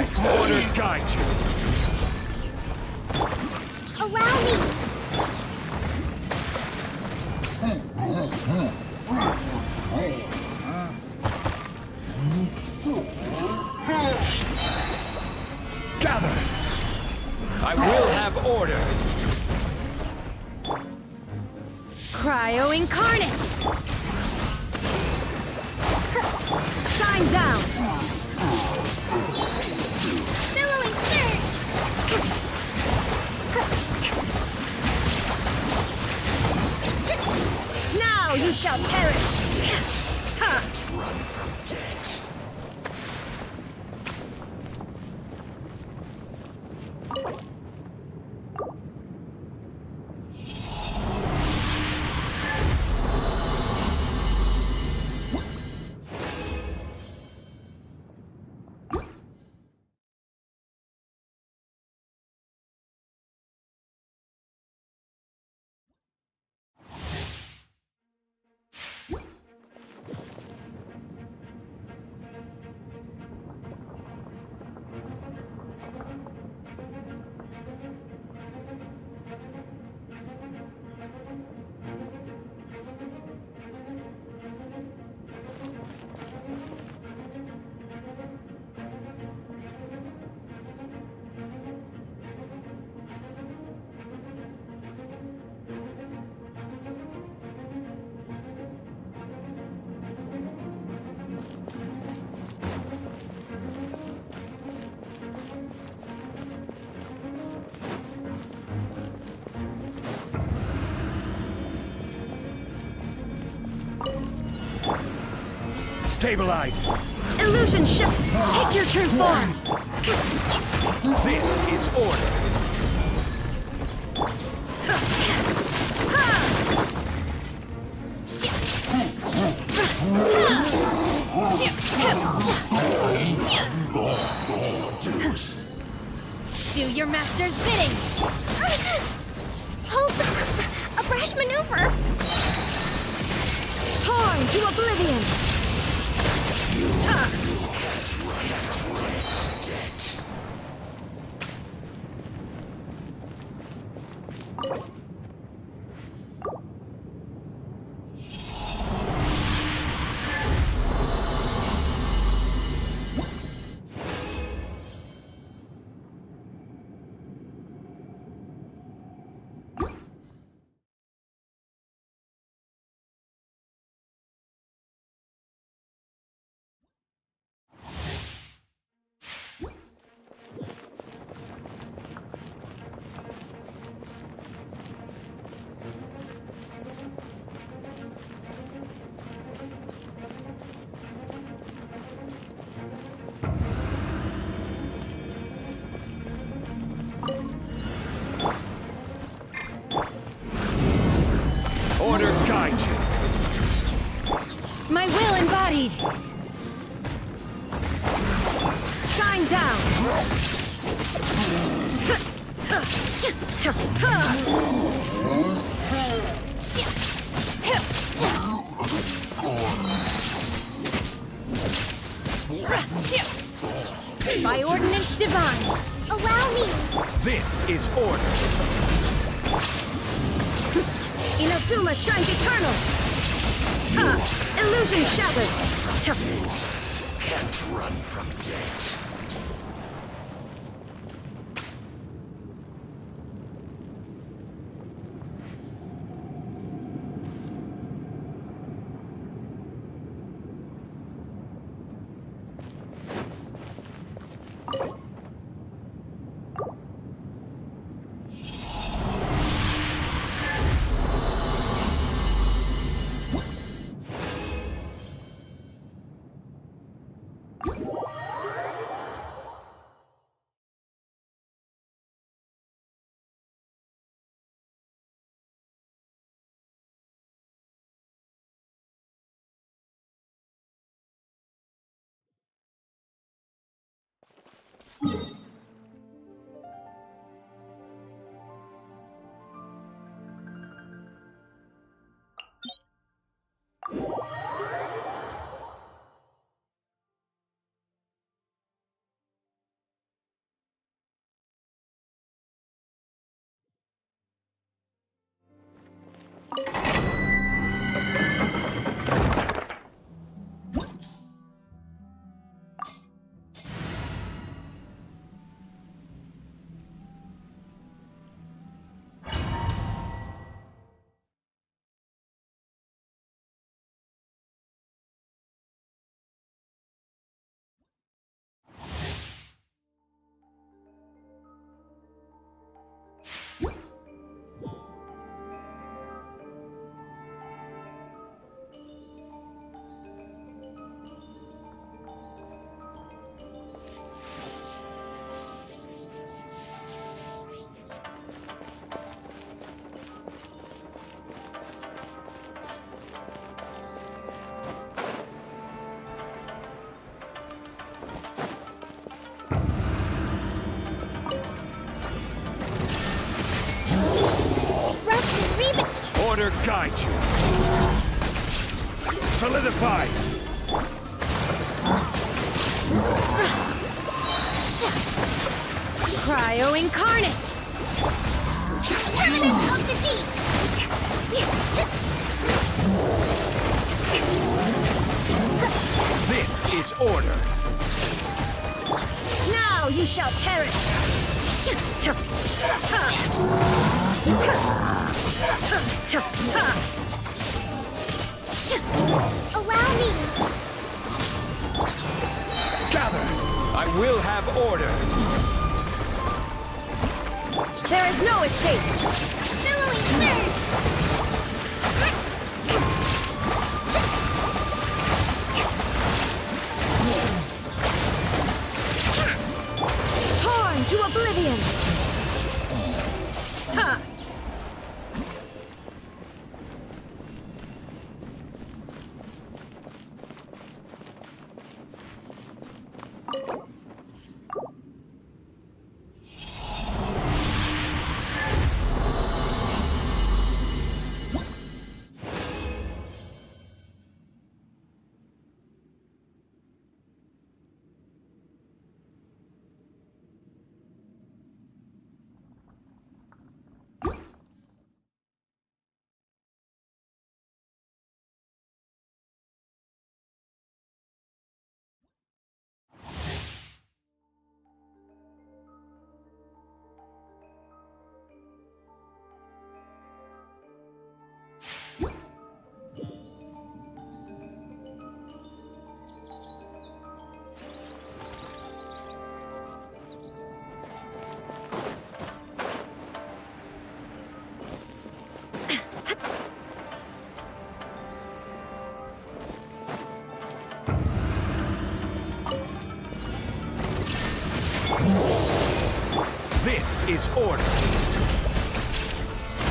Order guide you. Allow me! Gather! I will have order. Cryo incarnate! Shine down! Billowing surge! Now you shall perish! Run from death. Stabilize! Illusion ship! Take your true form! This is order! Do your master's bidding! Hold a brash maneuver! Torn to oblivion! Order guide you. My will embodied! Shine down! By ordinance divine, allow me! This is order. Inazuma shines eternal! Illusion shattered! Can't run from death. Order guide you. Solidify. Cryo incarnate. Permanence of the deep! This is order. Now you shall perish. Allow me! Gather. I will have order. There is no escape. Billowing surge! Torn to oblivion. Ha! This is order.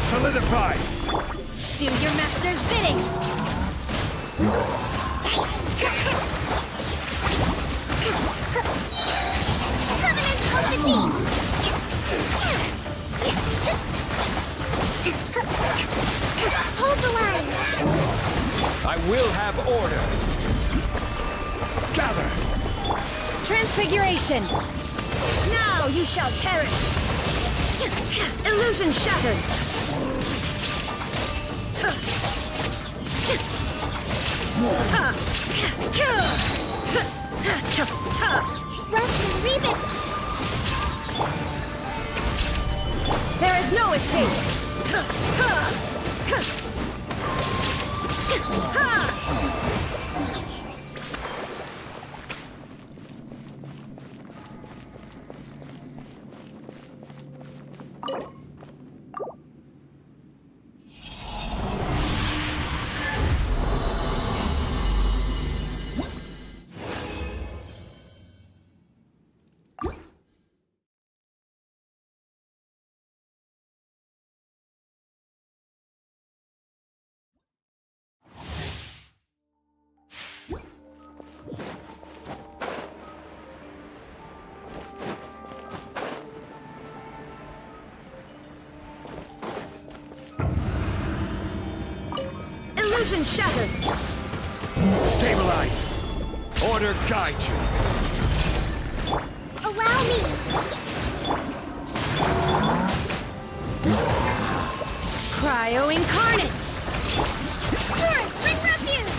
Solidify. Do your master's bidding. Permanence of the deep! Hold the line! I will have order. Gather. Transfiguration. Now you shall perish. Illusion shattered. Rest and rebuild! There is no escape. Illusion shattered. Stabilize. Order guide you. Allow me! Cryo incarnate. Turn! Bring refuge!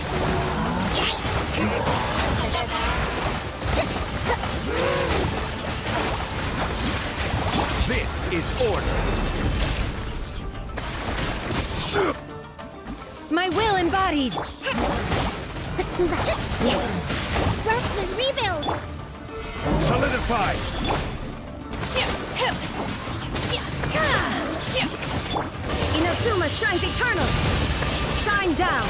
This is order. My will embodied. Let's move out! Rest and rebuild! Solidify. Inazuma shines eternal. Shine down.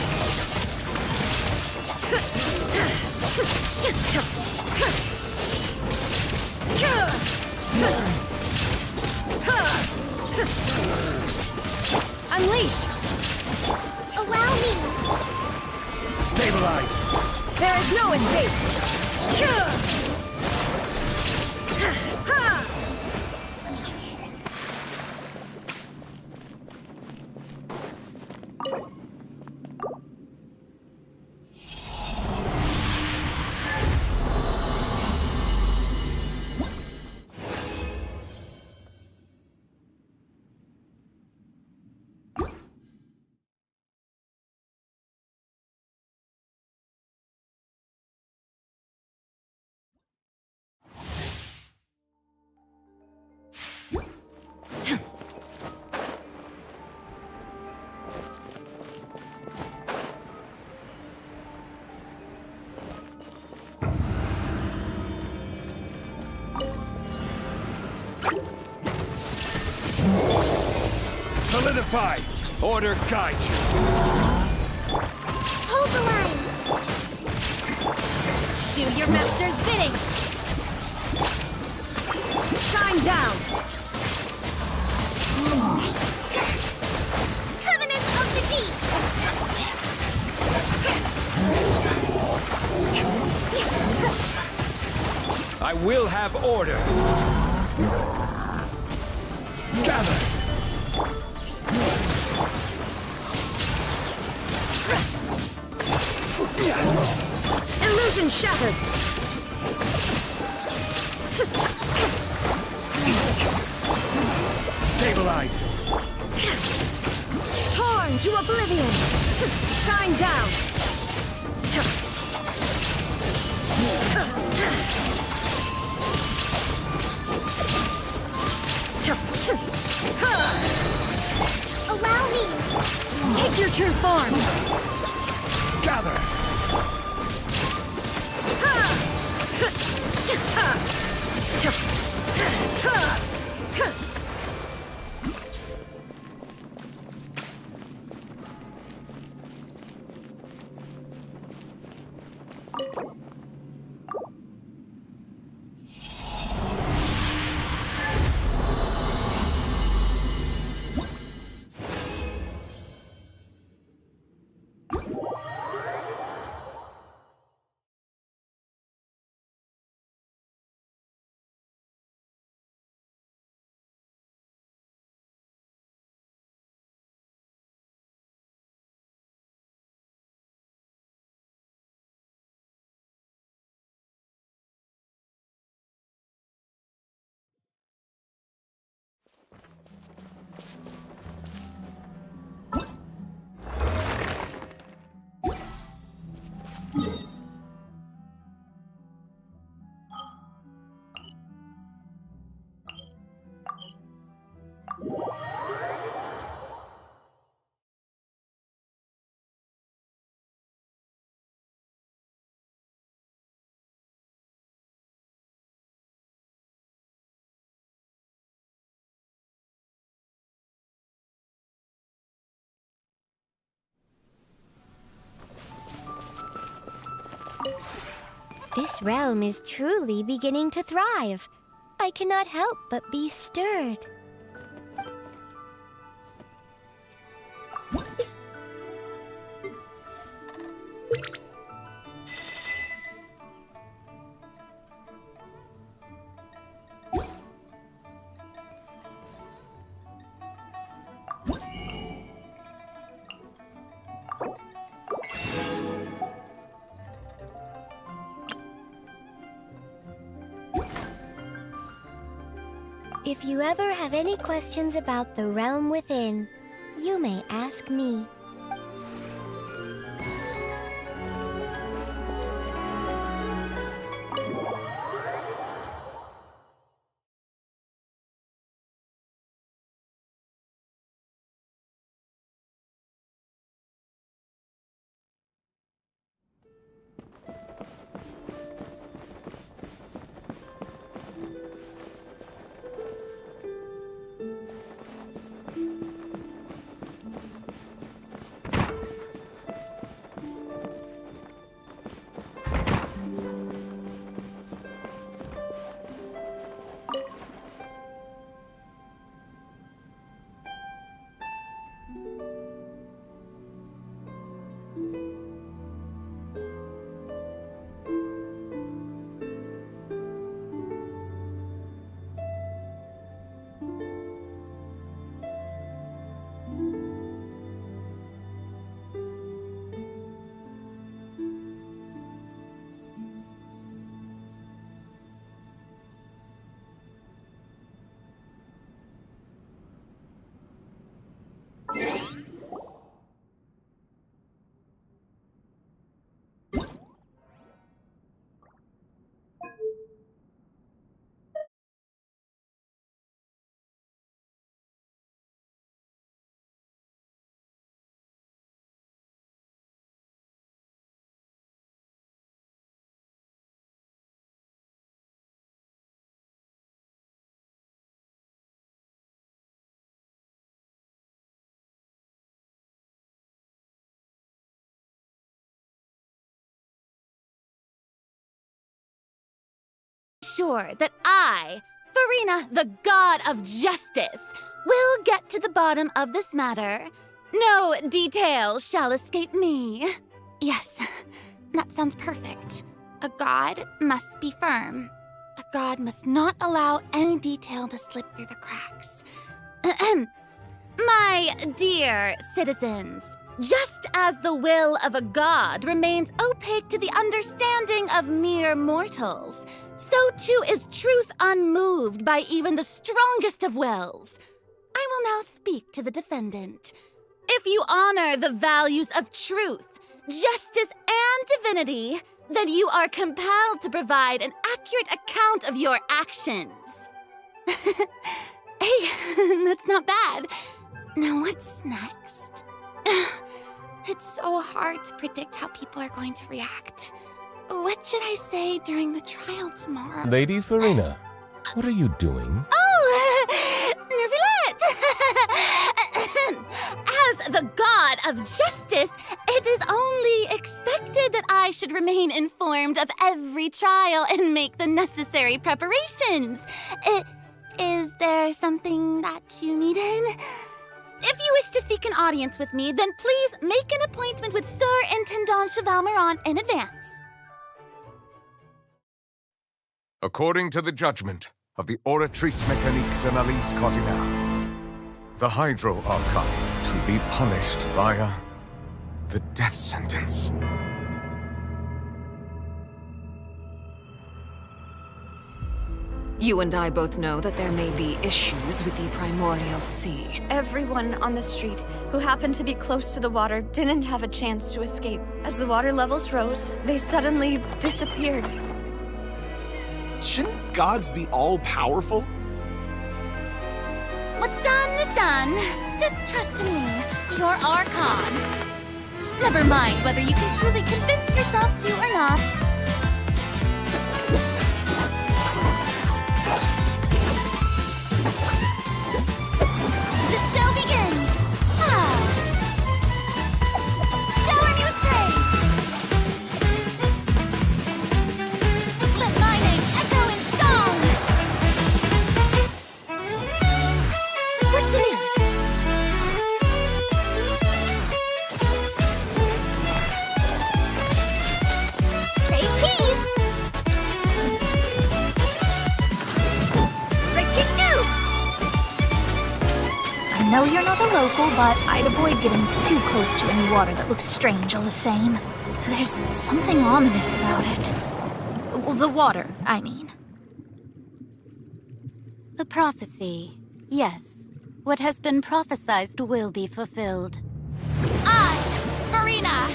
Unleash. Allow me! Stabilize. There is no escape. Solidified! Order guide you! Hold the line. Do your master's bidding! Shine down! Covenant of the Deep. I will have order! Gather! Illusion shattered! Stabilize! Torn to oblivion! Shine down! Allow me. Take your true form! Gather! This realm is truly beginning to thrive. I cannot help but be stirred. If you ever have any questions about the realm within, you may ask me. sure that I, Furina, the god of justice, will get to the bottom of this matter. No detail shall escape me. Yes, that sounds perfect. A god must be firm. A god must not allow any detail to slip through the cracks. My dear citizens, just as the will of a god remains opaque to the understanding of mere mortals, so too is truth unmoved by even the strongest of wills. I will now speak to the defendant. If you honor the values of truth, justice, and divinity, then you are compelled to provide an accurate account of your actions. Hey, that's not bad. Now what's next? It's so hard to predict how people are going to react. What should I say during the trial tomorrow? Lady Furina, what are you doing? Oh, Nervillette! As the god of justice, it is only expected that I should remain informed of every trial and make the necessary preparations. Is there something that you needed? If you wish to seek an audience with me, then please make an appointment with Sir Intendant Chevalmeron in advance. According to the judgment of the Oratrice Mécanique d'Analyse Cardinale, the Hydro Archon to be punished via the death sentence. You and I both know that there may be issues with the Primordial Sea. Everyone on the street who happened to be close to the water didn't have a chance to escape. As the water levels rose, they suddenly disappeared. Shouldn't gods be all-powerful? What's done is done. Just trust in me, your Archon. Never mind whether you can truly convince yourself to or not. The show begins! Shower me with praise! Let my name echo in song! What's the news? Say cheese! Breaking news! I know you're not a local, but I'd avoid getting too close to any water that looks strange all the same. There's something ominous about it. Well, the water, I mean. The prophecy. Yes. What has been prophesized will be fulfilled. I, Furina,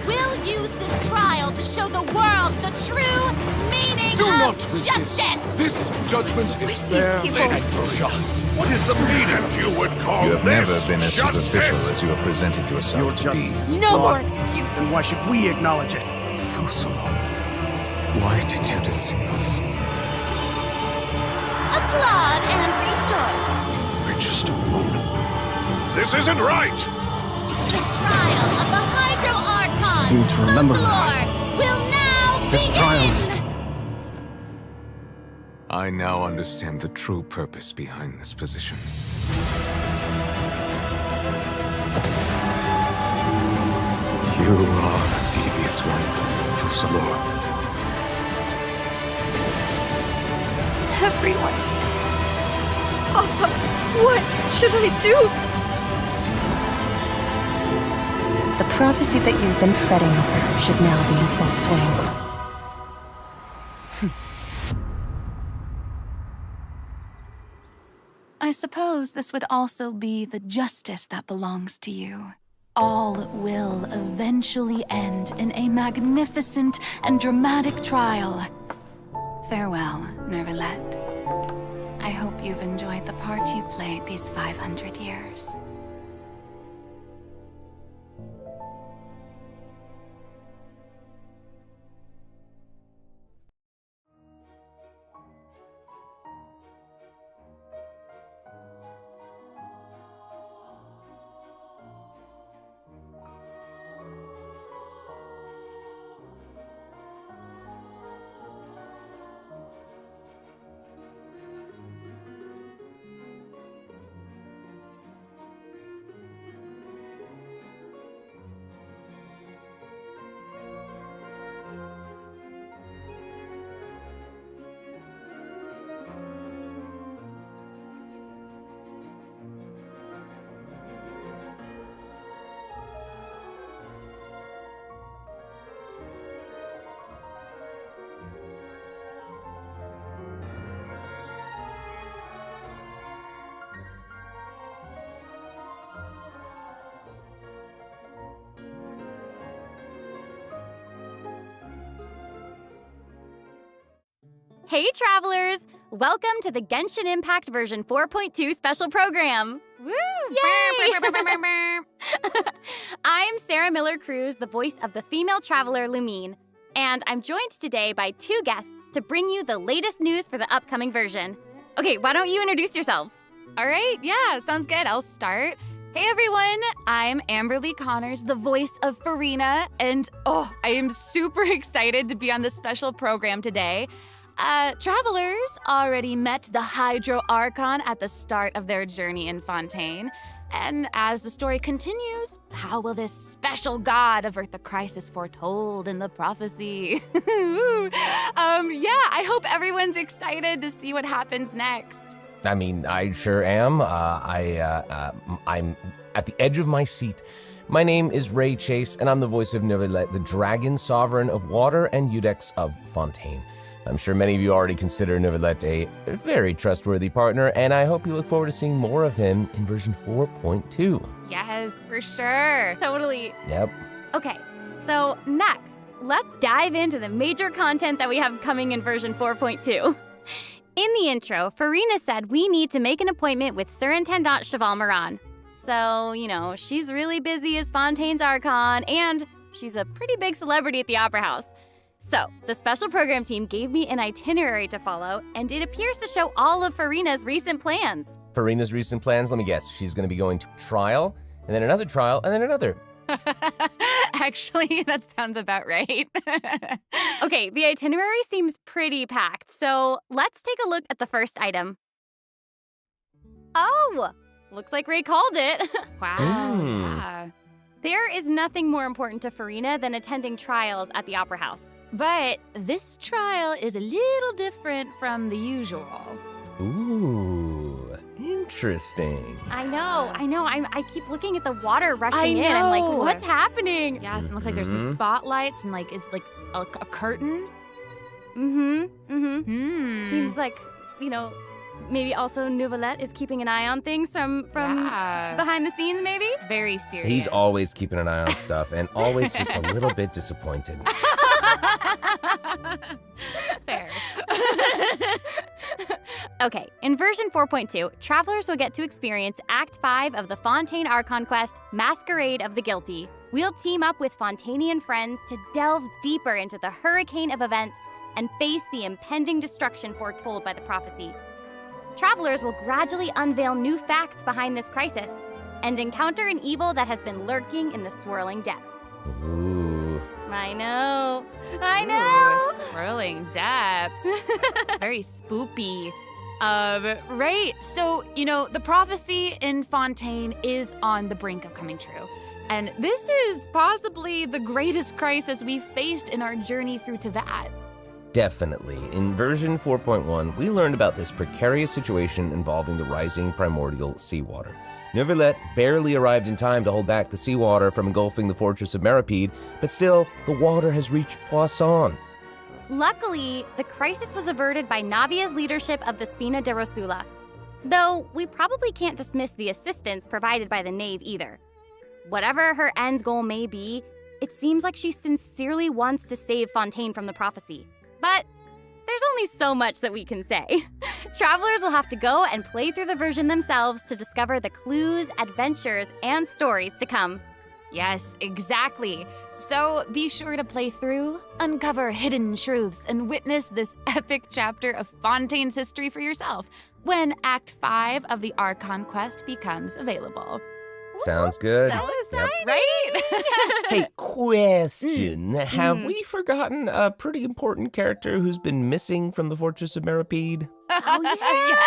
will use this trial to show the world the true meaning Do of not resist. justice! This judgment is fair and just. What is the meaning you would call You have this never been as justice? superficial as you have presented yourself to be. No more excuses! Then why should we acknowledge it? Fusolo, why did you deceive us? Applaud and rejoice! We're just a moment. This isn't right! The trial of the Hydro Archon, Seem to remember Fusolo, will now This begin! trial is... I now understand the true purpose behind this position. You are a devious one, Fusalo. Everyone's dead. Papa, what should I do? The prophecy that you've been fretting over should now be in full swing. I suppose this would also be the justice that belongs to you. All will eventually end in a magnificent and dramatic trial. Farewell, Nervillette. I hope you've enjoyed the part you played these 500 years. Hey, travelers! Welcome to the Genshin Impact version 4.2 special program. Woo! Yay! I'm Sarah Miller-Cruz, the voice of the female traveler Lumine, and I'm joined today by two guests to bring you the latest news for the upcoming version. Okay, why don't you introduce yourselves? All right, yeah, sounds good. I'll start. Hey everyone, I'm Amberly Connors, the voice of Furina, and I am super excited to be on this special program today. Travelers already met the Hydro Archon at the start of their journey in Fontaine. And as the story continues, how will this special god avert the crisis foretold in the prophecy? I hope everyone's excited to see what happens next. I mean, I sure am. I'm at the edge of my seat. My name is Ray Chase, and I'm the voice of Novelet, the dragon sovereign of water and Udex of Fontaine. I'm sure many of you already consider Novelet a very trustworthy partner, and I hope you look forward to seeing more of him in version 4.2. Yes, for sure. Totally. Yep. Okay, so next, let's dive into the major content that we have coming in version 4.2. In the intro, Furina said we need to make an appointment with Surintendant Cheval Moran. So, she's really busy as Fontaine's Archon, and she's a pretty big celebrity at the Opera House. So, the special program team gave me an itinerary to follow, and it appears to show all of Furina's recent plans. Farina's recent plans, let me guess, she's going to be going to trial, and then another trial, and then another. Actually, that sounds about right. Okay, the itinerary seems pretty packed, so let's take a look at the first item. Oh, looks like Ray called it. Wow. Yeah. There is nothing more important to Furina than attending trials at the Opera House. But this trial is a little different from the usual. Ooh, interesting. I know. I keep looking at the water rushing in. I'm like, what's happening? Yes, and it looks like there's some spotlights and it's like a curtain. Seems like, maybe also Novelet is keeping an eye on things from behind the scenes, maybe? Very serious. He's always keeping an eye on stuff and always just a little bit disappointed. Fair. Okay, in version 4.2, travelers will get to experience Act 5 of the Fontaine Archon quest, Masquerade of the Guilty. We'll team up with Fontainian friends to delve deeper into the hurricane of events and face the impending destruction foretold by the prophecy. Travelers will gradually unveil new facts behind this crisis and encounter an evil that has been lurking in the swirling depths. Ooh. I know. Ooh, swirling depths. Very spoopy. Right, so, the prophecy in Fontaine is on the brink of coming true. And this is possibly the greatest crisis we've faced in our journey through Teyvat. Definitely. In version 4.1, we learned about this precarious situation involving the rising primordial seawater. Novelet barely arrived in time to hold back the seawater from engulfing the fortress of Meripede, but still, the water has reached Poisson. Luckily, the crisis was averted by Navia's leadership of the Spina de Rosula. Though, we probably can't dismiss the assistance provided by the Knave either. Whatever her end goal may be, it seems like she sincerely wants to save Fontaine from the prophecy. But there's only so much that we can say. Travelers will have to go and play through the version themselves to discover the clues, adventures, and stories to come. Yes, exactly. So be sure to play through, uncover hidden truths, and witness this epic chapter of Fontaine's history for yourself when Act 5 of the Archon quest becomes available. Sounds good. So exciting! Yep. Right? Hey, question. Have we forgotten a pretty important character who's been missing from the Fortress of Meripede? Oh, yeah.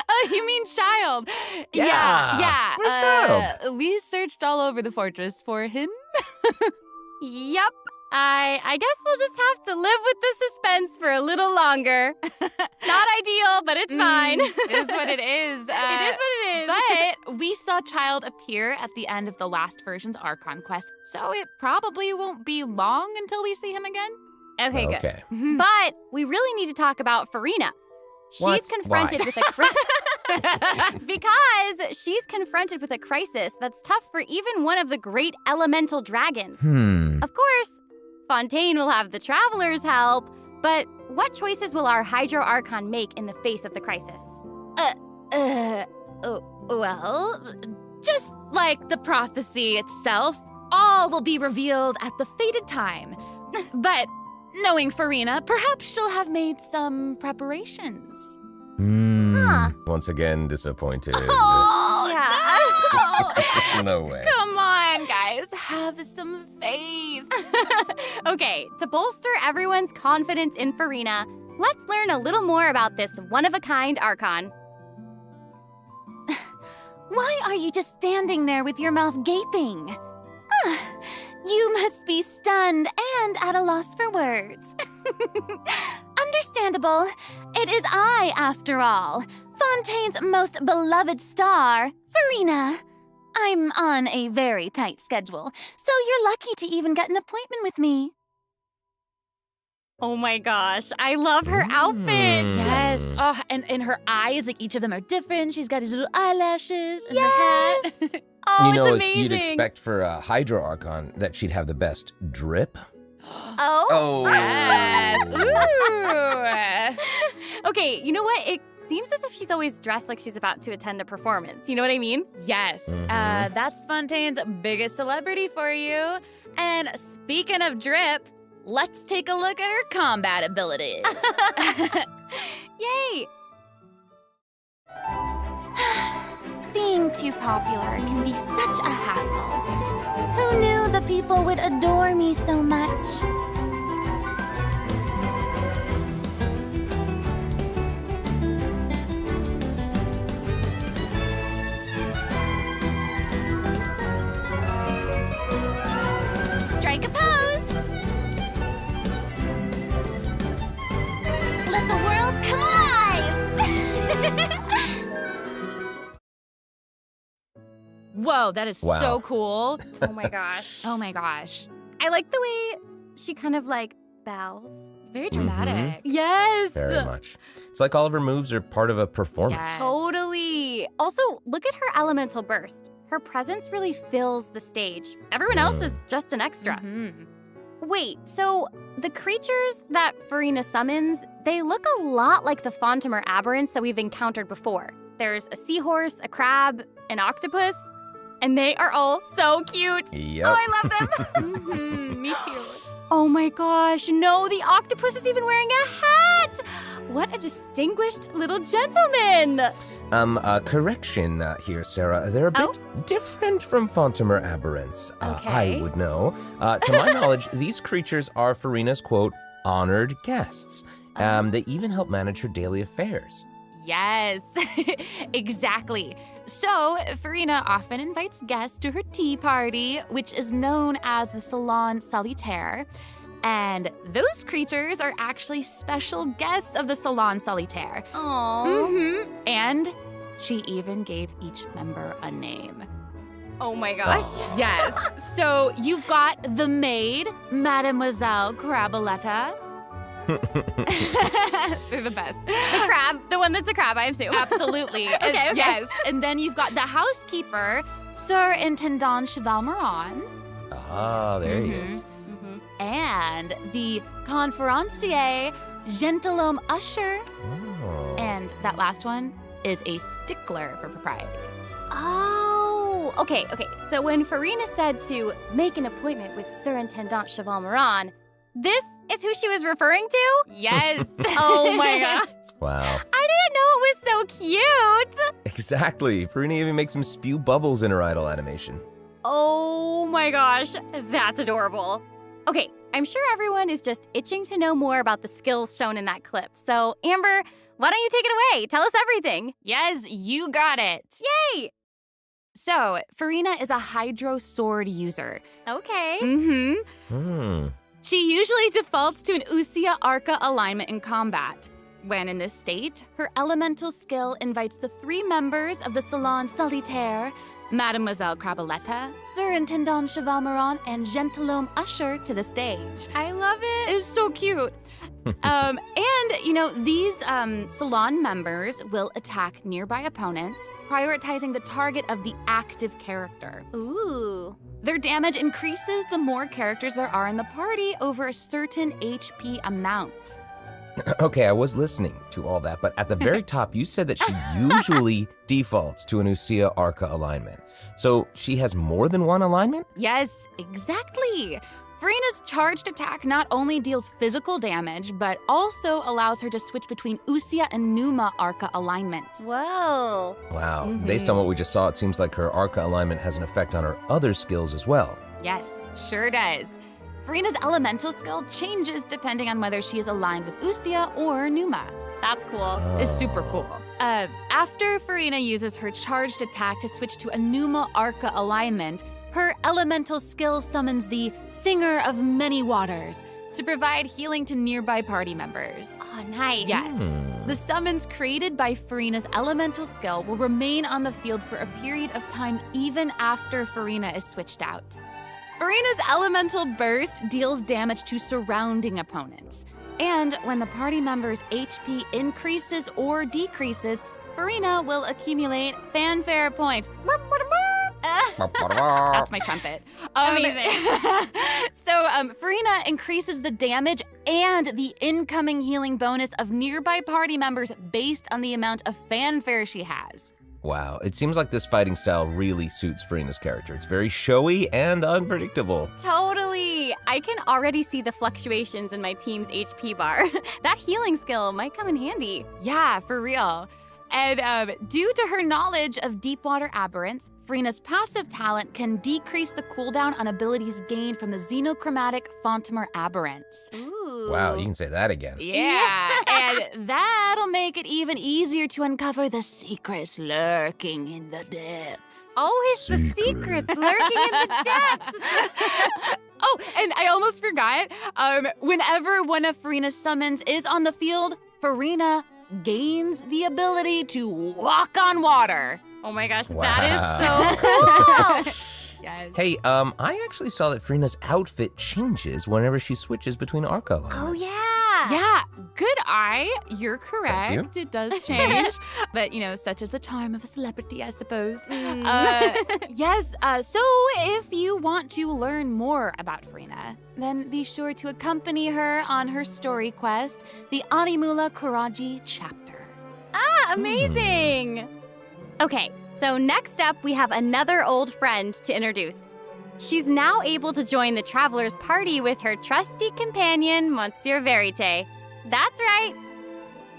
Oh, you mean Child? Yeah. Where's Child? We searched all over the fortress for him. Yep. I guess we'll just have to live with the suspense for a little longer. Not ideal, but it's fine. It is what it is. It is what it is. But we saw Child appear at the end of the last version's Archon quest, so it probably won't be long until we see him again. Okay, good. But we really need to talk about Furina. She's confronted with because she's confronted with a crisis that's tough for even one of the great elemental dragons. Of course, Fontaine will have the travelers' help, but what choices will our Hydro Archon make in the face of the crisis? Well, just like the prophecy itself, all will be revealed at the fated time. But knowing Furina, perhaps she'll have made some preparations. Once again, disappointed. Oh, yeah. No way. Come on, guys. Have some faith. Okay, to bolster everyone's confidence in Furina, let's learn a little more about this one-of-a-kind Archon. Why are you just standing there with your mouth gaping? You must be stunned and at a loss for words. Understandable. It is I, after all, Fontaine's most beloved star, Furina. I'm on a very tight schedule, so you're lucky to even get an appointment with me. Oh my gosh, I love her outfit. Yes. Oh, and her eyes, like each of them are different. She's got these little eyelashes and her hat. Oh, You know, it's amazing. you'd expect for a Hydro Archon that she'd have the best drip. Oh. Yes. Ooh. Okay, you know what? It seems as if she's always dressed like she's about to attend a performance. You know what I mean? Yes. That's Fontaine's biggest celebrity for you. And speaking of drip, let's take a look at her combat abilities. Yay! Being too popular can be such a hassle. Who knew the people would adore me so much? Strike a pose! Let the world come alive! Whoa, that is Wow. so cool. Oh my gosh. Oh my gosh. I like the way she kind of like bows. Very dramatic. Yes. Very much. It's like all of her moves are part of a performance. Yes. Totally. Also, look at her elemental burst. Her presence really fills the stage. Everyone else is just an extra. Wait, so the creatures that Furina summons, they look a lot like the Fontimer aberrants that we've encountered before. There's a seahorse, a crab, an octopus, and they are all so cute. Yep. Oh, I love them. Me too. Oh my gosh, no, the octopus is even wearing a hat. What a distinguished little gentleman. Correction here, Sarah. They're a bit different from Fontimer aberrants. I would know. To my knowledge, these creatures are Furina's, quote, honored guests. They even help manage her daily affairs. Yes, exactly. So, Furina often invites guests to her tea party, which is known as the Salon Solitaire. And those creatures are actually special guests of the Salon Solitaire. Aww. And she even gave each member a name. Oh my gosh. Yes. So you've got the maid, Mademoiselle Craboletta. They're the best. The crab, the one that's a crab, I assume. Absolutely. Okay. Yes. And then you've got the housekeeper, Sir Intendant Chevalmeron. Ah, there he is. And the conferencier, Gentilhomme Usher. Oh. And that last one is a stickler for propriety. Oh, okay. So when Furina said to make an appointment with Sir Intendant Chevalmeron, this is who she was referring to? Yes. Oh my god. Wow. I didn't know it was so cute. Exactly. Furina even makes him spew bubbles in her idol animation. Oh my gosh, that's adorable. Okay, I'm sure everyone is just itching to know more about the skills shown in that clip. So, Amber, why don't you take it away? Tell us everything. Yes, you got it. Yay! So, Furina is a Hydro Sword user. Okay. She usually defaults to an Usia Arca alignment in combat. When in this state, her elemental skill invites the 3 members of the Salon Solitaire, Mademoiselle Craboletta, Sir Intendant Chevalmeron, and Gentilhomme Usher to the stage. I love it. It's so cute. And, you know, these salon members will attack nearby opponents, prioritizing the target of the active character. Ooh. Their damage increases the more characters there are in the party over a certain HP amount. Okay, I was listening to all that, but at the very top, you said that she usually defaults to an Usia Arca alignment. So she has more than one alignment? Yes, exactly. Furina's charged attack not only deals physical damage, but also allows her to switch between Usia and Numa Arca alignments. Whoa. Wow. Based on what we just saw, it seems like her Arca alignment has an effect on her other skills as well. Yes, sure does. Furina's elemental skill changes depending on whether she is aligned with Usia or Numa. That's cool. It's super cool. After Furina uses her charged attack to switch to a Numa Arca alignment, her elemental skill summons the Singer of Many Waters to provide healing to nearby party members. Oh, nice. Yes. The summons created by Furina's elemental skill will remain on the field for a period of time even after Furina is switched out. Furina's elemental burst deals damage to surrounding opponents. And when the party member's HP increases or decreases, Furina will accumulate fanfare points. That's my trumpet. Amazing. Furina increases the damage and the incoming healing bonus of nearby party members based on the amount of fanfare she has. Wow, it seems like this fighting style really suits Furina's character. It's very showy and unpredictable. Totally. I can already see the fluctuations in my team's HP bar. That healing skill might come in handy. Yeah, for real. And due to her knowledge of deep water aberrants, Furina's passive talent can decrease the cooldown on abilities gained from the xenochromatic Fontamer aberrants. Ooh. Wow, you can say that again. Yeah, and that'll make it even easier to uncover the secrets lurking in the depths. Always the secrets lurking in the depths. Oh, and I almost forgot. Whenever one of Furina's summons is on the field, Furina gains the ability to walk on water. Oh my gosh, Wow. that is so cool. Yes. Hey, I actually saw that Furina's outfit changes whenever she switches between Arca Oh alignments. yeah. Yeah, good eye. You're correct. Thank you. It does change. But, such is the charm of a celebrity, I suppose. Yes, so if you want to learn more about Furina, then be sure to accompany her on her story quest, the Animula Kuraji chapter. Ah, amazing. Okay, so next up we have another old friend to introduce. She's now able to join the traveler's party with her trusty companion, Monsieur Verite. That's right.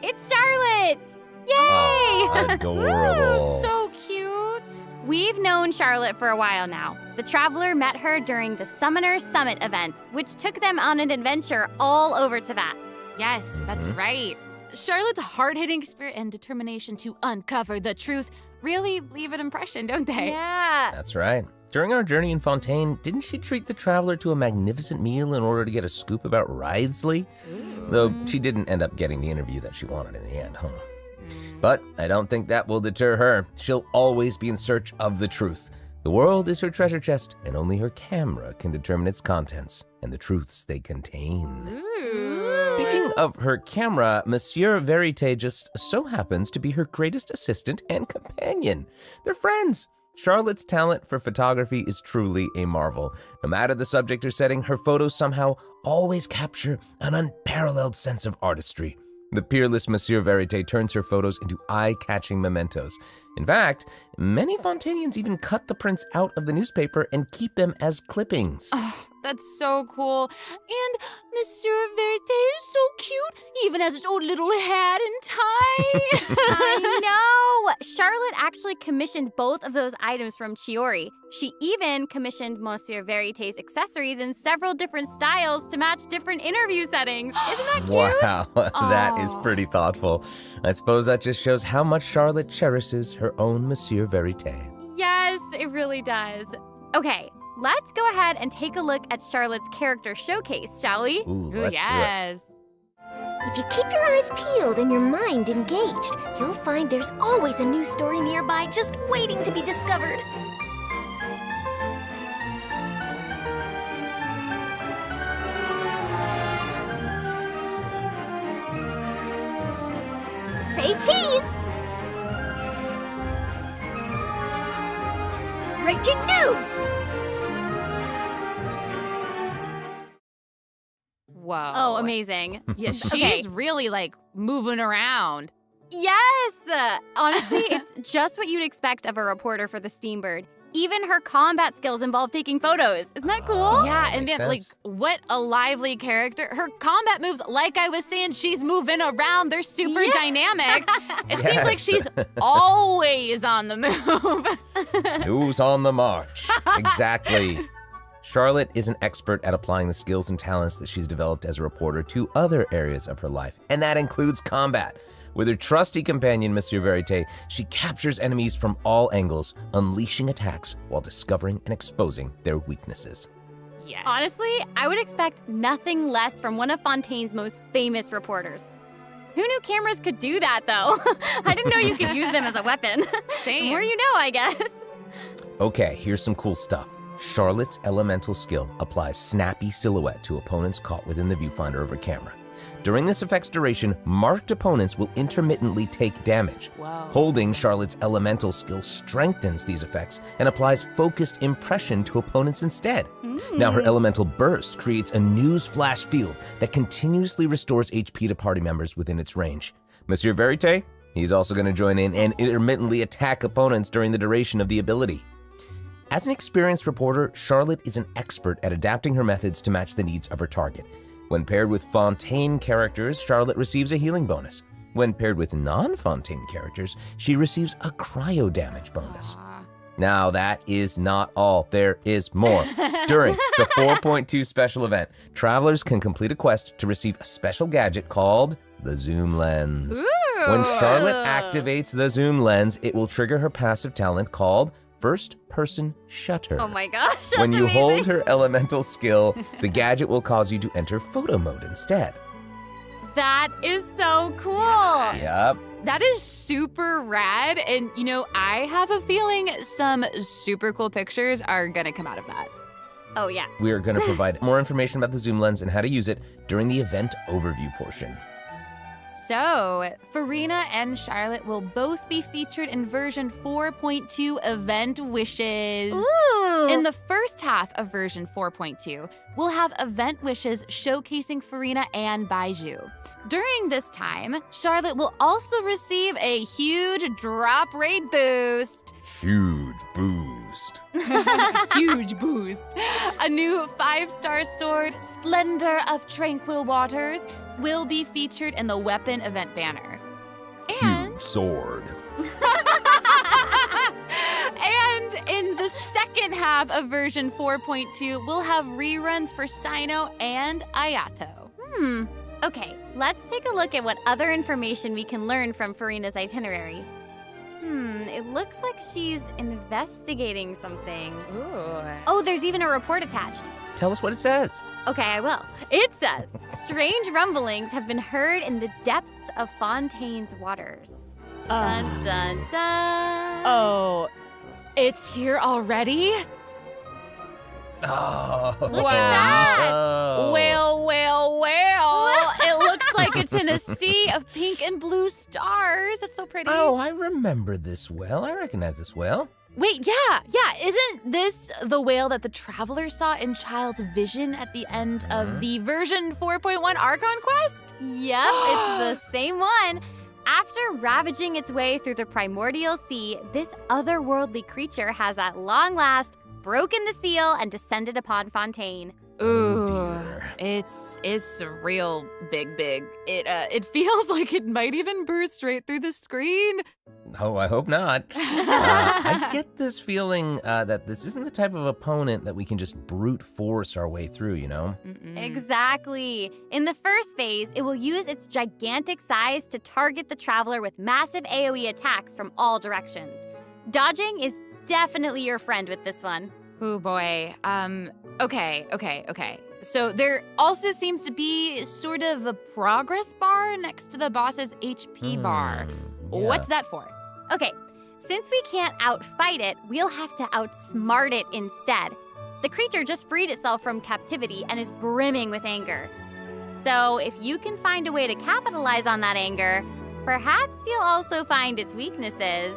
It's Charlotte! Yay! Oh, adorable. So cute. We've known Charlotte for a while now. The traveler met her during the Summoner Summit event, which took them on an adventure all over Teyvat. Yes, that's right. Charlotte's hard-hitting spirit and determination to uncover the truth really leave an impression, don't they? Yeah. That's right. During our journey in Fontaine, didn't she treat the traveler to a magnificent meal in order to get a scoop about Wriothesley? Though she didn't end up getting the interview that she wanted in the end, huh? But I don't think that will deter her. She'll always be in search of the truth. The world is her treasure chest, and only her camera can determine its contents and the truths they contain. Speaking of her camera, Monsieur Verite just so happens to be her greatest assistant and companion. They're friends. Charlotte's talent for photography is truly a marvel. No matter the subject or setting, her photos somehow always capture an unparalleled sense of artistry. The peerless Monsieur Verite turns her photos into eye-catching mementos. In fact, many Fontainians even cut the prints out of the newspaper and keep them as clippings. Oh, that's so cool. And Monsieur Verite is so cute, even has its own little hat and tie. I know! Charlotte actually commissioned both of those items from Chiori. She even commissioned Monsieur Verite's accessories in several different styles to match different interview settings. Isn't that cute? Wow, that is pretty thoughtful. I suppose that just shows how much Charlotte cherishes her own Monsieur Verite. Yes, it really does. Okay, let's go ahead and take a look at Charlotte's character showcase, shall we? Ooh, let's yes. If you keep your eyes peeled and your mind engaged, you'll find there's always a new story nearby just waiting to be discovered. Say cheese! Breaking news! Whoa. Oh, amazing. Yeah, she's really like moving around. Yes! Honestly, it's just what you'd expect of a reporter for the Steambird. Even her combat skills involve taking photos. Isn't that cool? Yeah, and then, like, what a lively character. Her combat moves, like I was saying, she's moving around. They're super dynamic. It seems like she's always on the move. Who's on the march? Exactly. Charlotte is an expert at applying the skills and talents that she's developed as a reporter to other areas of her life, and that includes combat. With her trusty companion, Monsieur Verite, she captures enemies from all angles, unleashing attacks while discovering and exposing their weaknesses. Yes. Honestly, I would expect nothing less from one of Fontaine's most famous reporters. Who knew cameras could do that, though? I didn't know you could use them as a weapon. Same. The more you know, I guess. Okay, here's some cool stuff. Charlotte's elemental skill applies snappy silhouette to opponents caught within the viewfinder of her camera. During this effect's duration, marked opponents will intermittently take damage. Wow. Holding Charlotte's elemental skill strengthens these effects and applies focused impression to opponents instead. Now her elemental burst creates a news flash field that continuously restores HP to party members within its range. Monsieur Verite, he's also going to join in and intermittently attack opponents during the duration of the ability. As an experienced reporter, Charlotte is an expert at adapting her methods to match the needs of her target. When paired with Fontaine characters, Charlotte receives a healing bonus. When paired with non-Fontaine characters, she receives a cryo damage bonus. Now that is not all, there is more. During the 4.2 special event, travelers can complete a quest to receive a special gadget called the Zoom Lens. Ooh. When Charlotte activates the Zoom Lens, it will trigger her passive talent called First-Person Shutter. Oh my gosh, that's When you amazing. hold her elemental skill, the gadget will cause you to enter photo mode instead. That is so cool. Yep. That is super rad. And, you know, I have a feeling some super cool pictures are going to come out of that. Oh, yeah. We are going to provide more information about the Zoom Lens and how to use it during the event overview portion. So, Furina and Charlotte will both be featured in version 4.2 Event Wishes. Ooh. In the first half of version 4.2, we'll have Event Wishes showcasing Furina and Baiju. During this time, Charlotte will also receive a huge drop rate boost. Huge boost. Huge boost. A new 5-star sword, Splendor of Tranquil Waters, will be featured in the weapon event banner. Huge sword. And in the second half of version 4.2, we'll have reruns for Sino and Ayato. Okay, let's take a look at what other information we can learn from Furina's itinerary. It looks like she's investigating something. Ooh. Oh, there's even a report attached. Tell us what it says. Okay, I will. It says, strange rumblings have been heard in the depths of Fontaine's waters. Dun, dun, dun. Oh, it's here already? Oh. Look at that. Oh. Well. It looks like it's in a sea of pink and blue stars. That's so pretty. Oh, I remember this well. I recognize this well. Wait, yeah. Isn't this the whale that the traveler saw in Child's vision at the end of the version 4.1 Archon quest? Yep, it's the same one. After ravaging its way through the primordial sea, this otherworldly creature has at long last broken the seal and descended upon Fontaine. Ooh, dear. It's real big. It feels like it might even burst straight through the screen. Oh, I hope not. I get this feeling that this isn't the type of opponent that we can just brute force our way through, you know? Exactly. In the first phase, it will use its gigantic size to target the traveler with massive AoE attacks from all directions. Dodging is definitely your friend with this one. Oh boy. Okay. So there also seems to be sort of a progress bar next to the boss's HP bar. Yeah. What's that for? Okay, since we can't outfight it, we'll have to outsmart it instead. The creature just freed itself from captivity and is brimming with anger. So if you can find a way to capitalize on that anger, perhaps you'll also find its weaknesses.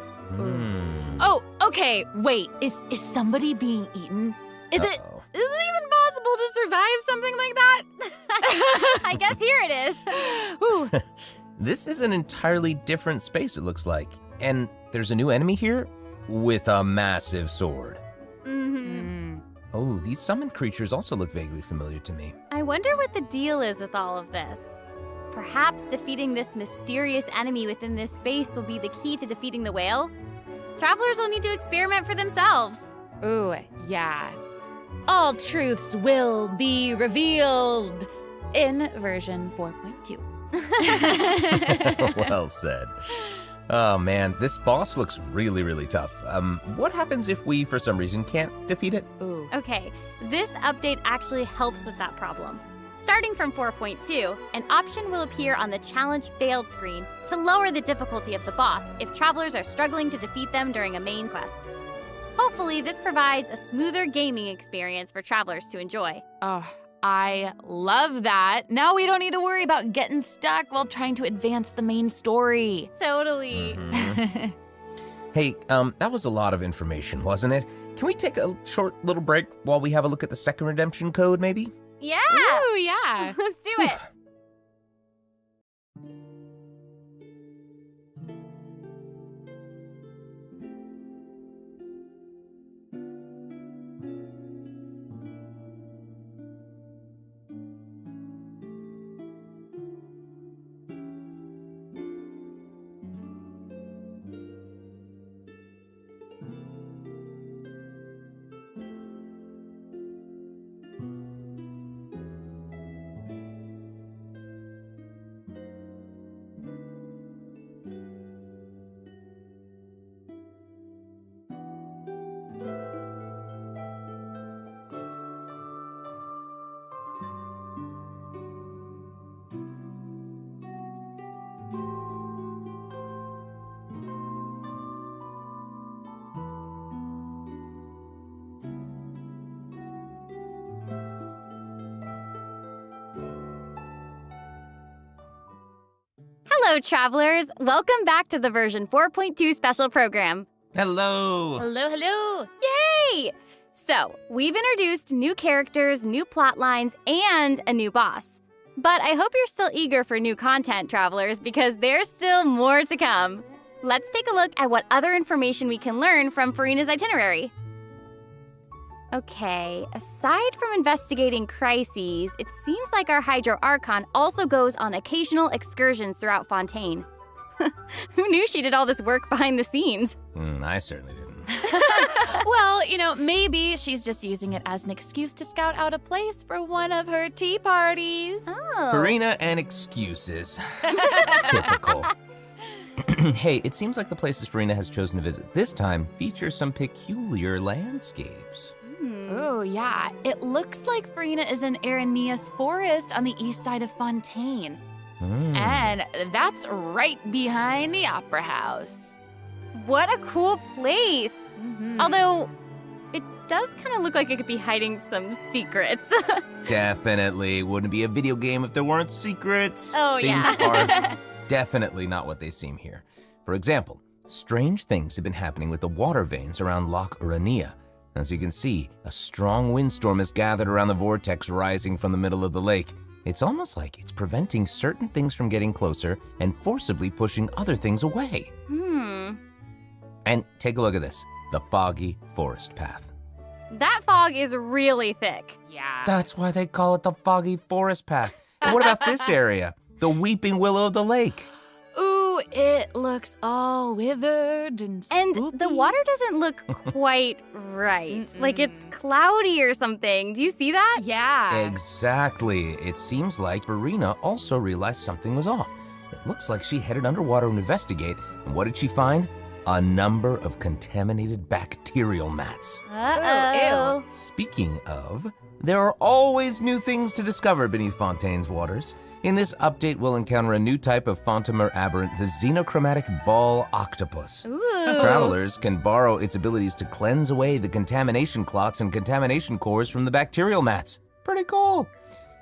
Oh, okay. Wait, is somebody being eaten? Is it Is it even possible to survive something like that? I guess here it is. Ooh. This is an entirely different space, it looks like. And there's a new enemy here with a massive sword. Oh, these summoned creatures also look vaguely familiar to me. I wonder what the deal is with all of this. Perhaps defeating this mysterious enemy within this space will be the key to defeating the whale? Travelers will need to experiment for themselves. Ooh, yeah. All truths will be revealed in version 4.2. Well said. Oh man, this boss looks really, really tough. What happens if we, for some reason, can't defeat it? Ooh. Okay, this update actually helps with that problem. Starting from 4.2, an option will appear on the Challenge Failed screen to lower the difficulty of the boss if travelers are struggling to defeat them during a main quest. Hopefully, this provides a smoother gaming experience for travelers to enjoy. Oh, I love that. Now we don't need to worry about getting stuck while trying to advance the main story. Totally. Hey, that was a lot of information, wasn't it? Can we take a short little break while we have a look at the second redemption code, maybe? Yeah! Ooh, yeah. Let's do it. Hello, travelers. Welcome back to the version 4.2 special program. Hello. Hello, hello. Yay! So, we've introduced new characters, new plot lines, and a new boss. But I hope you're still eager for new content, travelers, because there's still more to come. Let's take a look at what other information we can learn from Furina's itinerary. Okay, aside from investigating crises, it seems like our Hydro Archon also goes on occasional excursions throughout Fontaine. Who knew she did all this work behind the scenes? I certainly didn't. Well, maybe she's just using it as an excuse to scout out a place for one of her tea parties. Oh. Furina and excuses. Typical. Hey, it seems like the places Furina has chosen to visit this time feature some peculiar landscapes. Oh, yeah. It looks like Furina is in Aranea's forest on the east side of Fontaine. And that's right behind the Opera House. What a cool place! Although, it does kind of look like it could be hiding some secrets. Definitely. Wouldn't be a video game if there weren't secrets. Oh, Things yeah. are definitely not what they seem here. For example, strange things have been happening with the water veins around Loch Aranea. As you can see, a strong windstorm has gathered around the vortex rising from the middle of the lake. It's almost like it's preventing certain things from getting closer and forcibly pushing other things away. And take a look at this, the foggy forest path. That fog is really thick. Yeah. That's why they call it the foggy forest path. And what about this area? The weeping willow of the lake. Ooh, it looks all withered and spoopy. And the water doesn't look quite right. Like it's cloudy or something. Do you see that? Yeah. Exactly. It seems like Furina also realized something was off. It looks like she headed underwater to investigate. And what did she find? A number of contaminated bacterial mats. Uh-oh. Ew. Speaking of, there are always new things to discover beneath Fontaine's waters. In this update, we'll encounter a new type of Fontamer aberrant, the xenochromatic ball octopus. Ooh. Travelers can borrow its abilities to cleanse away the contamination clots and contamination cores from the bacterial mats. Pretty cool.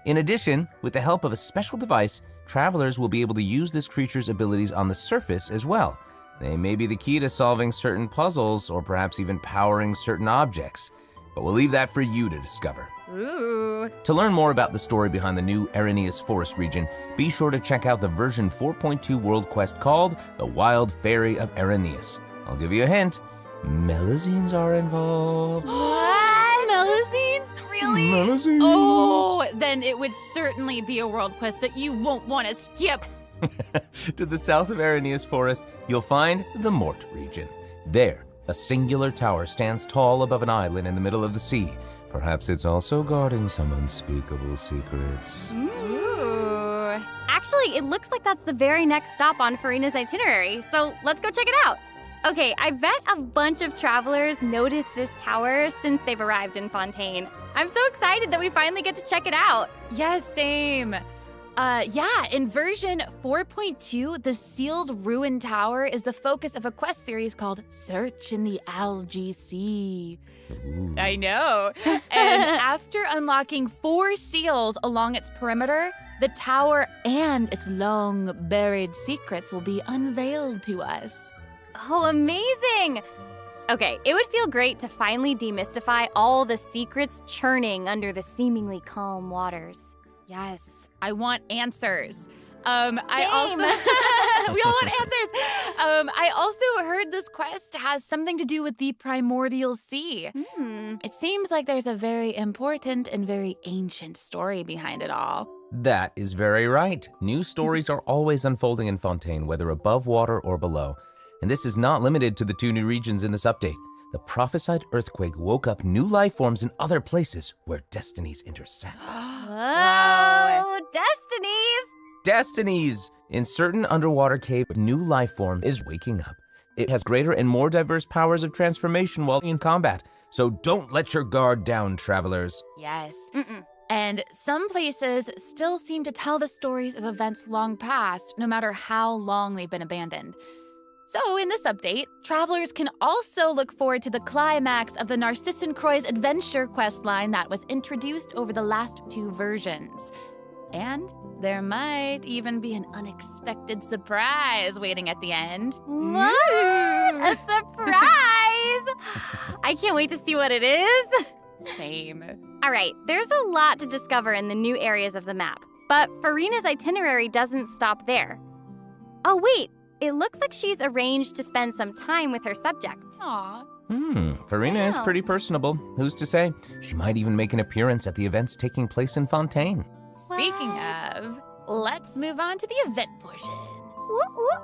In addition, with the help of a special device, travelers will be able to use this creature's abilities on the surface as well. They may be the key to solving certain puzzles or perhaps even powering certain objects. but we'll leave that for you to discover. Ooh. To learn more about the story behind the new Araneus Forest region, be sure to check out the version 4.2 world quest called The Wild Fairy of Araneus. I'll give you a hint. Melazines are involved. What? Melazines? Really? Melazines. Oh, then it would certainly be a world quest that you won't want to skip. To the south of Araneus Forest, you'll find the Mort region. There, a singular tower stands tall above an island in the middle of the sea. Perhaps it's also guarding some unspeakable secrets. Ooh. Actually, it looks like that's the very next stop on Furina's itinerary, so let's go check it out. Okay, I bet a bunch of travelers noticed this tower since they've arrived in Fontaine. I'm so excited that we finally get to check it out. Yes, same. In version 4.2, the sealed ruin tower is the focus of a quest series called Search in the Algae Sea. Ooh. I know. And after unlocking 4 seals along its perimeter, the tower and its long buried secrets will be unveiled to us. Oh, amazing! Okay, it would feel great to finally demystify all the secrets churning under the seemingly calm waters. Yes, I want answers. We all want answers. I also heard this quest has something to do with the primordial sea. It seems like there's a very important and very ancient story behind it all. That is very right. New stories are always unfolding in Fontaine, whether above water or below. And this is not limited to the 2 new regions in this update. The prophesied earthquake woke up new life forms in other places where destinies intersect. Oh, destinies! Destinies! In certain underwater cave, a new life form is waking up. It has greater and more diverse powers of transformation while in combat. So don't let your guard down, travelers. Yes. And some places still seem to tell the stories of events long past, no matter how long they've been abandoned. So in this update, travelers can also look forward to the climax of the Narcissan Croix's adventure questline that was introduced over the last 2 versions. And there might even be an unexpected surprise waiting at the end. What? A surprise! I can't wait to see what it is. Same. All right, there's a lot to discover in the new areas of the map, but Furina's itinerary doesn't stop there. Oh, wait. It looks like she's arranged to spend some time with her subjects. Aw. Farina is pretty personable. Who's to say? She might even make an appearance at the events taking place in Fontaine. Speaking of, let's move on to the event portion. Whoop, whoop.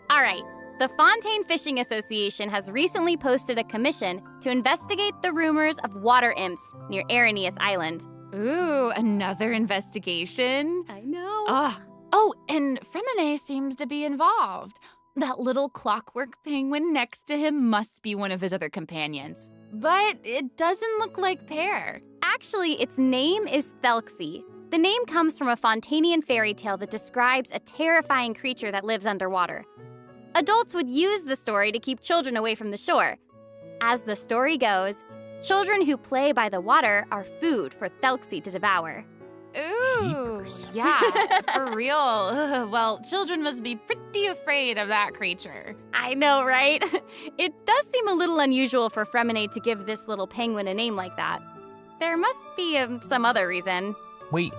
All right. The Fontaine Fishing Association has recently posted a commission to investigate the rumors of water imps near Araneus Island. Ooh, another investigation? I know. Oh, and Fremine seems to be involved. That little clockwork penguin next to him must be one of his other companions. But it doesn't look like Pear. Actually, its name is Thelxie. The name comes from a Fontanian fairy tale that describes a terrifying creature that lives underwater. Adults would use the story to keep children away from the shore. As the story goes, children who play by the water are food for Thelxie to devour. Ooh, Jeepers. Yeah, for real. Well, children must be pretty afraid of that creature. I know, right? It does seem a little unusual for Fremine to give this little penguin a name like that. There must be some other reason. Wait,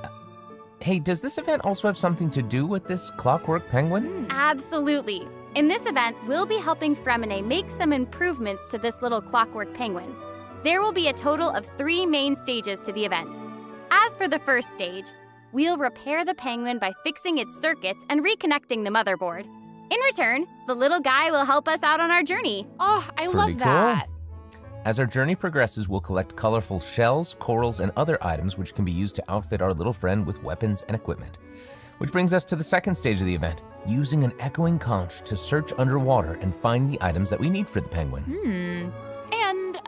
hey, does this event also have something to do with this clockwork penguin? Absolutely. In this event, we'll be helping Fremine make some improvements to this little clockwork penguin. There will be a total of 3 main stages to the event. As for the first stage, we'll repair the penguin by fixing its circuits and reconnecting the motherboard. In return, the little guy will help us out on our journey. Oh, I Pretty love that. cool. As our journey progresses, we'll collect colorful shells, corals, and other items which can be used to outfit our little friend with weapons and equipment. Which brings us to the second stage of the event, using an echoing conch to search underwater and find the items that we need for the penguin. And,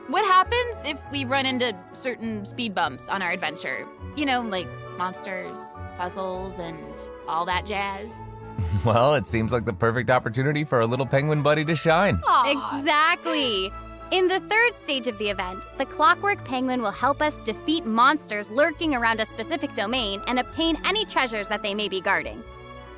what happens if we run into certain speed bumps on our adventure? You know, like monsters, puzzles, and all that jazz. Well, it seems like the perfect opportunity for our little penguin buddy to shine. Aww. Exactly. In the third stage of the event, the clockwork penguin will help us defeat monsters lurking around a specific domain and obtain any treasures that they may be guarding.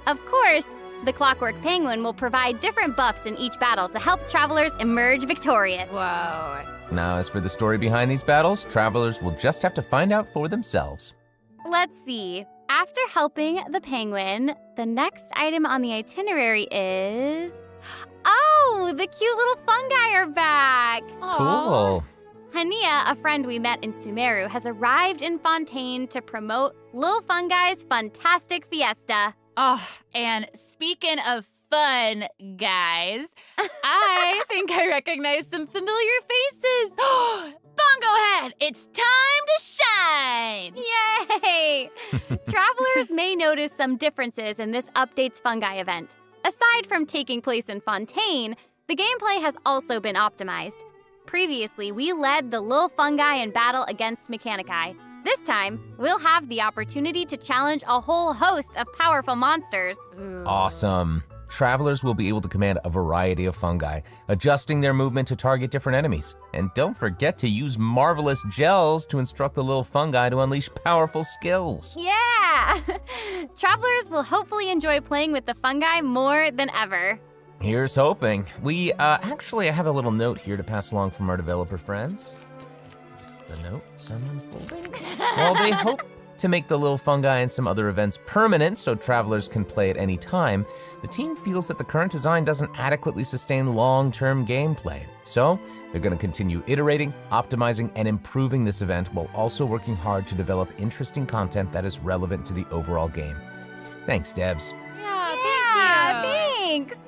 Of course, the clockwork penguin will provide different buffs in each battle to help travelers emerge victorious. Whoa. Now, as for the story behind these battles, travelers will just have to find out for themselves. Let's see. After helping the penguin, the next item on the itinerary is... Oh, the cute little fungi are back! Cool. Hania, a friend we met in Sumeru, has arrived in Fontaine to promote Lil Fungi's Fantastic Fiesta. Oh, and speaking of fun, guys, I think I recognize some familiar faces. Bongo Head, it's time to shine! Yay! Travelers may notice some differences in this update's fungi event. Aside from taking place in Fontaine, the gameplay has also been optimized. Previously, we led the Lil Fungi in battle against Mechanici. This time, we'll have the opportunity to challenge a whole host of powerful monsters. Awesome. Travelers will be able to command a variety of fungi, adjusting their movement to target different enemies. And don't forget to use marvelous gels to instruct the little fungi to unleash powerful skills. Yeah! Travelers will hopefully enjoy playing with the fungi more than ever. Here's hoping. I have a little note here to pass along from our developer friends. It's the note, someone folding. While they hope to make the little fungi and some other events permanent so travelers can play at any time, the team feels that the current design doesn't adequately sustain long-term gameplay. So they're going to continue iterating, optimizing, and improving this event while also working hard to develop interesting content that is relevant to the overall game. Thanks, devs. Yeah, thanks!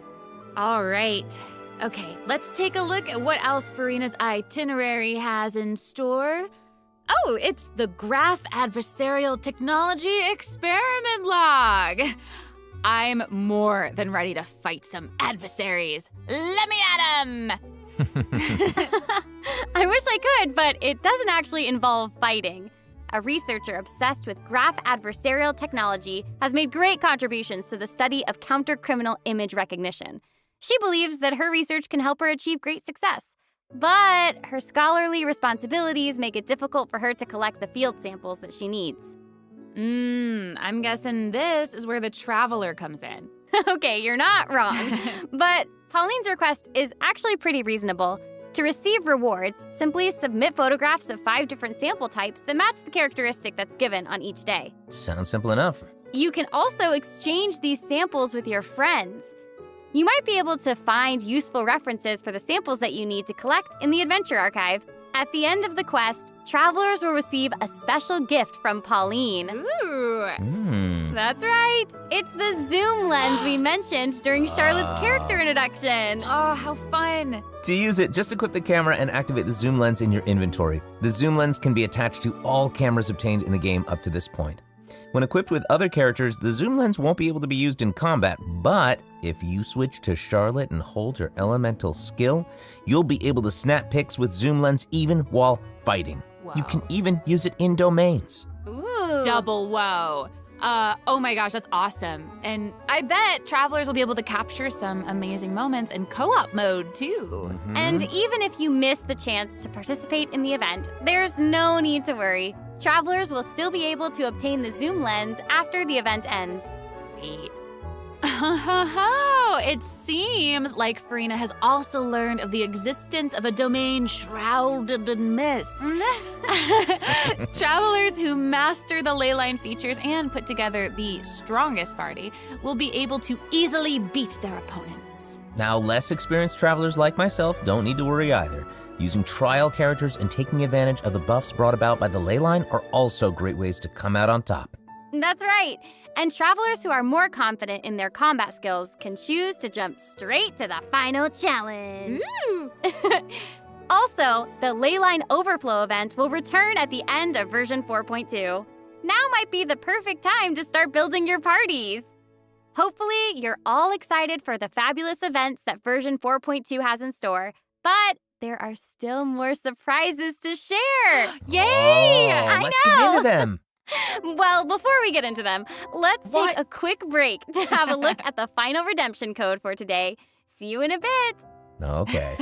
All right. Okay, let's take a look at what else Furina's itinerary has in store. Oh, it's the Graph Adversarial Technology Experiment Log. I'm more than ready to fight some adversaries. Let me at 'em! I wish I could, but it doesn't actually involve fighting. A researcher obsessed with graph adversarial technology has made great contributions to the study of counter-criminal image recognition. She believes that her research can help her achieve great success. But her scholarly responsibilities make it difficult for her to collect the field samples that she needs. I'm guessing this is where the traveler comes in. Okay, you're not wrong. But Pauline's request is actually pretty reasonable. To receive rewards, simply submit photographs of 5 different sample types that match the characteristic that's given on each day. Sounds simple enough. You can also exchange these samples with your friends. You might be able to find useful references for the samples that you need to collect in the Adventure Archive. At the end of the quest, travelers will receive a special gift from Pauline. Ooh. That's right. It's the zoom lens we mentioned during Charlotte's character introduction. Oh, how fun. To use it, just equip the camera and activate the zoom lens in your inventory. The zoom lens can be attached to all cameras obtained in the game up to this point. When equipped with other characters, the zoom lens won't be able to be used in combat, but if you switch to Charlotte and hold your elemental skill, you'll be able to snap pics with zoom lens even while fighting. Whoa. You can even use it in domains. Ooh. Double whoa. Oh my gosh, that's awesome. And I bet travelers will be able to capture some amazing moments in co-op mode too. Mm-hmm. And even if you miss the chance to participate in the event, there's no need to worry. Travelers will still be able to obtain the zoom lens after the event ends. Sweet. It seems like Furina has also learned of the existence of a domain shrouded in mist. Travelers who master the leyline features and put together the strongest party will be able to easily beat their opponents. Now, less experienced travelers like myself don't need to worry either. Using trial characters and taking advantage of the buffs brought about by the leyline are also great ways to come out on top. That's right. And travelers who are more confident in their combat skills can choose to jump straight to the final challenge. Also, the Leyline Overflow event will return at the end of version 4.2. Now might be the perfect time to start building your parties. Hopefully, you're all excited for the fabulous events that version 4.2 has in store, but there are still more surprises to share. Yay! Oh, let's get into them. Well, before we get into them, let's take a quick break to have a look at the final redemption code for today. See you in a bit. Okay.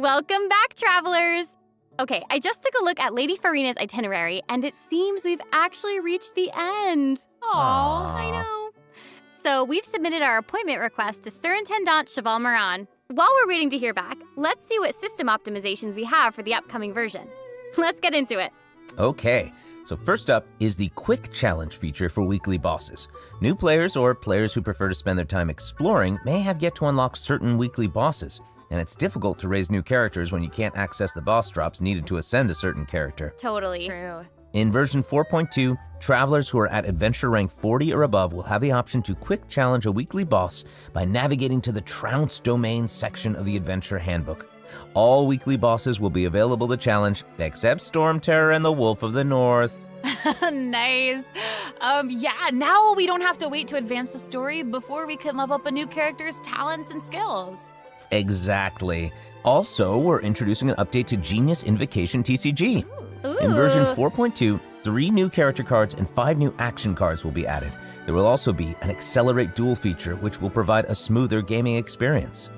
Welcome back, travelers! Okay, I just took a look at Lady Furina's itinerary, and it seems we've actually reached the end. Aww, I know. So we've submitted our appointment request to Surintendant Cheval Moran. While we're waiting to hear back, let's see what system optimizations we have for the upcoming version. Let's get into it. Okay, so first up is the Quick Challenge feature for weekly bosses. New players or players who prefer to spend their time exploring may have yet to unlock certain weekly bosses. And it's difficult to raise new characters when you can't access the boss drops needed to ascend a certain character. Totally. True. In version 4.2, travelers who are at adventure rank 40 or above will have the option to quick challenge a weekly boss by navigating to the Trounce Domain section of the Adventure Handbook. All weekly bosses will be available to challenge, except Storm Terror and the Wolf of the North. Nice. Yeah, now we don't have to wait to advance the story before we can level up a new character's talents and skills. Exactly. Also, we're introducing an update to Genius Invocation TCG. Ooh. In version 4.2, 3 new character cards and 5 new action cards will be added. There will also be an Accelerate Duel feature, which will provide a smoother gaming experience.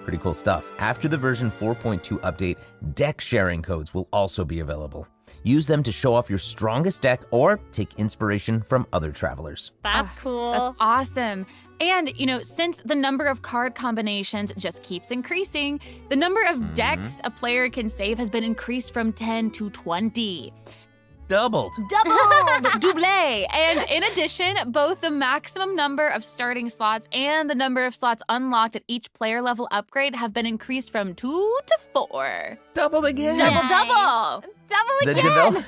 Pretty cool stuff. After the version 4.2 update, deck sharing codes will also be available. Use them to show off your strongest deck or take inspiration from other travelers. That's cool. That's awesome. And, since the number of card combinations just keeps increasing, the number of decks a player can save has been increased from 10 to 20. Doubled. Double! And in addition, both the maximum number of starting slots and the number of slots unlocked at each player level upgrade have been increased from 2 to 4. Doubled again. Double! Double again!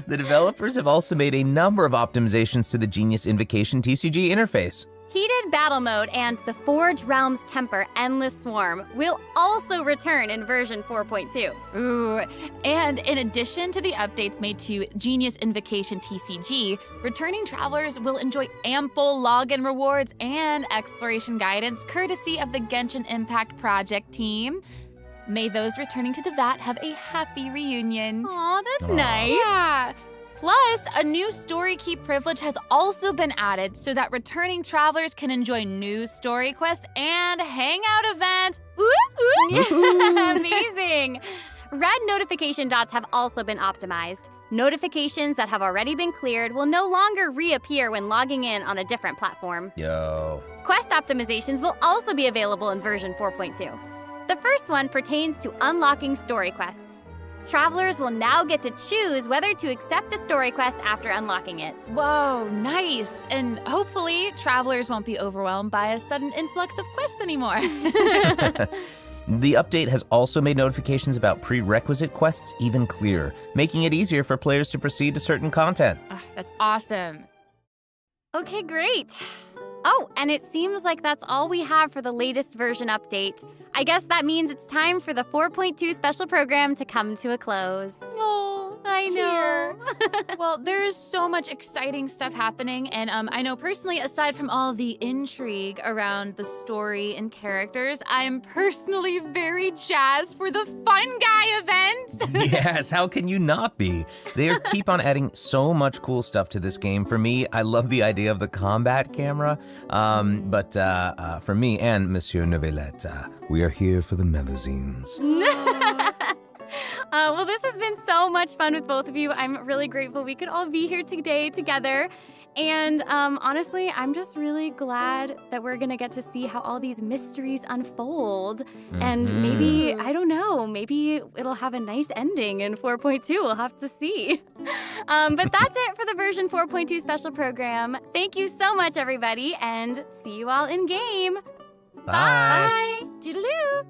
The developers have also made a number of optimizations to the Genius Invocation TCG interface. Heated Battle Mode and the Forge Realms Temper Endless Swarm will also return in version 4.2. Ooh, and in addition to the updates made to Genius Invocation TCG, returning travelers will enjoy ample login rewards and exploration guidance courtesy of the Genshin Impact Project team. May those returning to Devat have a happy reunion. Aw, that's nice. Yeah. Plus, a new story key privilege has also been added so that returning travelers can enjoy new story quests and hangout events. Amazing! Red notification dots have also been optimized. Notifications that have already been cleared will no longer reappear when logging in on a different platform. Yo. Quest optimizations will also be available in version 4.2. The first one pertains to unlocking story quests. Travelers will now get to choose whether to accept a story quest after unlocking it. Whoa, nice. And hopefully, travelers won't be overwhelmed by a sudden influx of quests anymore. The update has also made notifications about prerequisite quests even clearer, making it easier for players to proceed to certain content. That's awesome. Okay, great. Oh, and it seems like that's all we have for the latest version update. I guess that means it's time for the 4.2 special program to come to a close. Oh, I know. Well, there's so much exciting stuff happening, and I know personally, aside from all the intrigue around the story and characters, I'm personally very jazzed for the Fun Guy events. Yes, how can you not be? They keep on adding so much cool stuff to this game. For me, I love the idea of the combat camera, but for me and Monsieur Novelette, we are here for the Melusines. Well, this has been so much fun with both of you. I'm really grateful we could all be here today together. And honestly, I'm just really glad that we're going to get to see how all these mysteries unfold. And maybe, I don't know, maybe it'll have a nice ending in 4.2. We'll have to see. But that's it for the version 4.2 special program. Thank you so much, everybody, and see you all in game. Bye. Toodaloo.